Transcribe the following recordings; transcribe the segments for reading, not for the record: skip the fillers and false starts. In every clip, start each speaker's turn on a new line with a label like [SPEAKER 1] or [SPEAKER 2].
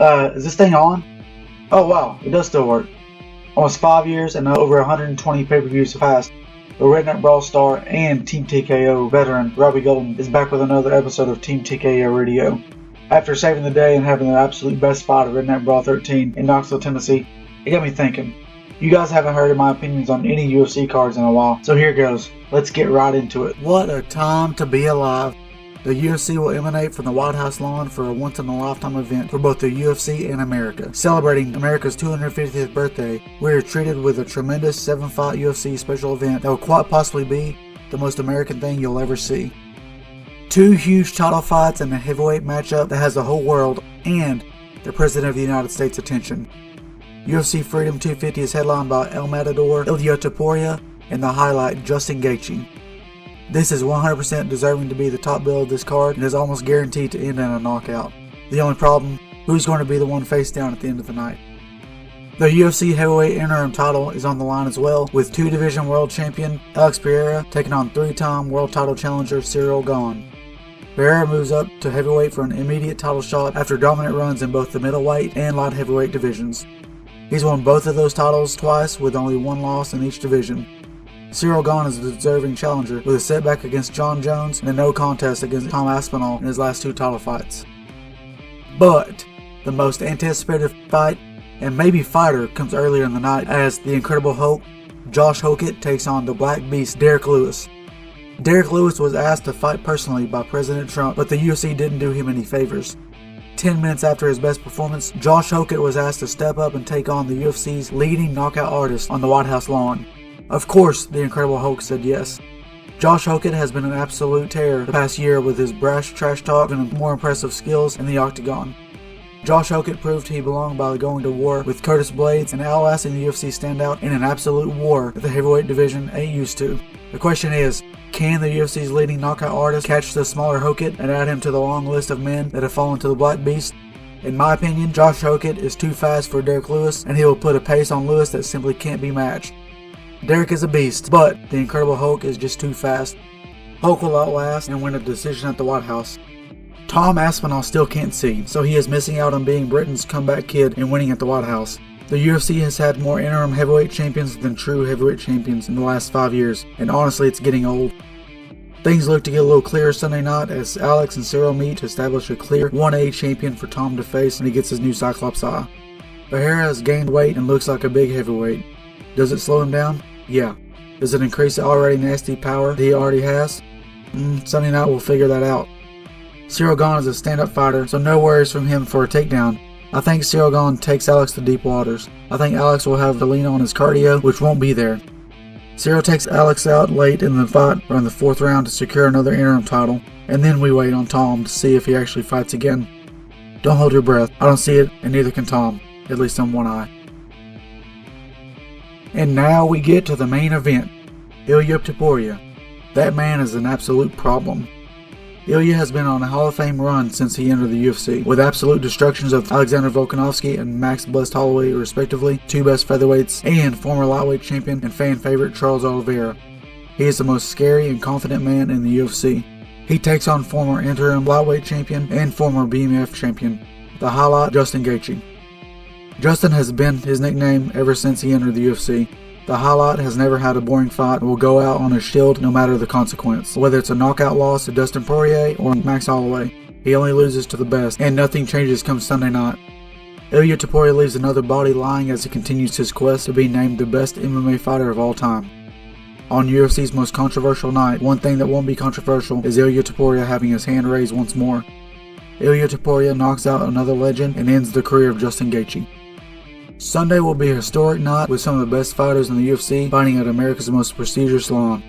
[SPEAKER 1] Is this thing on? Oh wow, it does still work. Almost 5 years and over 120 pay-per-views have passed. The Redneck Brawl star and Team TKO veteran Robby is back with another episode of Team TKO Radio. After saving the day and having the absolute best fight of Redneck Brawl 13 in Knoxville, Tennessee, it got me thinking. You guys haven't heard of my opinions on any UFC cards in a while, so here goes. Let's get right into it. What a time to be alive. The UFC will emanate from the White House lawn for a once-in-a-lifetime event for both the UFC and America. Celebrating America's 250th birthday, we are treated with a tremendous 7-fight UFC special event that will quite possibly be the most American thing you'll ever see. 2 huge title fights and a heavyweight matchup that has the whole world and the President of the United States' attention. UFC Freedom 250 is headlined by El Matador, Ilia Topuria, and the highlight Justin Gaethje. This is 100% deserving to be the top bill of this card and is almost guaranteed to end in a knockout. The only problem, who's going to be the one face down at the end of the night? The UFC heavyweight interim title is on the line as well, with 2-division world champion Alex Pereira taking on 3-time world title challenger Ciryl Gane. Pereira moves up to heavyweight for an immediate title shot after dominant runs in both the middleweight and light heavyweight divisions. He's won both of those titles twice with only 1 loss in each division. Ciryl Gane is a deserving challenger with a setback against John Jones and a no contest against Tom Aspinall in his last 2 title fights. But the most anticipated fight and maybe fighter comes earlier in the night as the Incredible Hulk, Josh Hokett, takes on the Black Beast, Derek Lewis. Derek Lewis was asked to fight personally by President Trump, but the UFC didn't do him any favors. 10 minutes after his best performance, Josh Hokett was asked to step up and take on the UFC's leading knockout artist on the White House lawn. Of course, the Incredible Hulk said yes. Josh Hokett has been an absolute terror the past year with his brash trash talk and more impressive skills in the octagon. Josh Hokett proved he belonged by going to war with Curtis Blades and outlasting the UFC standout in an absolute war that the heavyweight division ain't used to. The question is, can the UFC's leading knockout artist catch the smaller Hokett and add him to the long list of men that have fallen to the Black Beast? In my opinion, Josh Hokett is too fast for Derek Lewis, and he will put a pace on Lewis that simply can't be matched. Derek is a beast, but the Incredible Hulk is just too fast. Hulk will outlast and win a decision at the White House. Tom Aspinall still can't see, so he is missing out on being Britain's comeback kid and winning at the White House. The UFC has had more interim heavyweight champions than true heavyweight champions in the last 5 years, and honestly it's getting old. Things look to get a little clearer Sunday night as Alex and Ciryl meet to establish a clear 1A champion for Tom to face when he gets his new Cyclops eye. Pereira has gained weight and looks like a big heavyweight. Does it slow him down? Yeah. Does it increase the already nasty power that he already has? Sunday night we'll figure that out. Ciryl Gane is a stand-up fighter, so no worries from him for a takedown. I think Ciryl Gane takes Alex to deep waters. I think Alex will have to lean on his cardio, which won't be there. Ciryl takes Alex out late in the fight or in the 4th round to secure another interim title, and then we wait on Tom to see if he actually fights again. Don't hold your breath. I don't see it, and neither can Tom, at least on one eye. And now we get to the main event, Ilia Topuria. That man is an absolute problem. Ilia has been on a Hall of Fame run since he entered the UFC, with absolute destructions of Alexander Volkanovski and Max Blessed Holloway respectively, 2 best featherweights, and former lightweight champion and fan favorite Charles Oliveira. He is the most scary and confident man in the UFC. He takes on former interim lightweight champion and former BMF champion, the highlight Justin Gaethje. Justin has been his nickname ever since he entered the UFC. The highlight has never had a boring fight and will go out on his shield no matter the consequence. Whether it's a knockout loss to Dustin Poirier or Max Holloway, he only loses to the best, and nothing changes come Sunday night. Ilia Topuria leaves another body lying as he continues his quest to be named the best MMA fighter of all time. On UFC's most controversial night, one thing that won't be controversial is Ilia Topuria having his hand raised once more. Ilia Topuria knocks out another legend and ends the career of Justin Gaethje. Sunday will be a historic night with some of the best fighters in the UFC fighting at America's most prestigious lawn.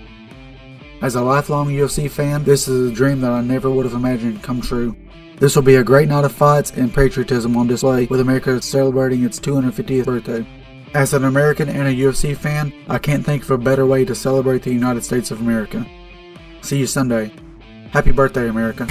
[SPEAKER 1] As a lifelong UFC fan, this is a dream that I never would have imagined come true. This will be a great night of fights and patriotism on display with America celebrating its 250th birthday. As an American and a UFC fan, I can't think of a better way to celebrate the United States of America. See you Sunday. Happy birthday, America.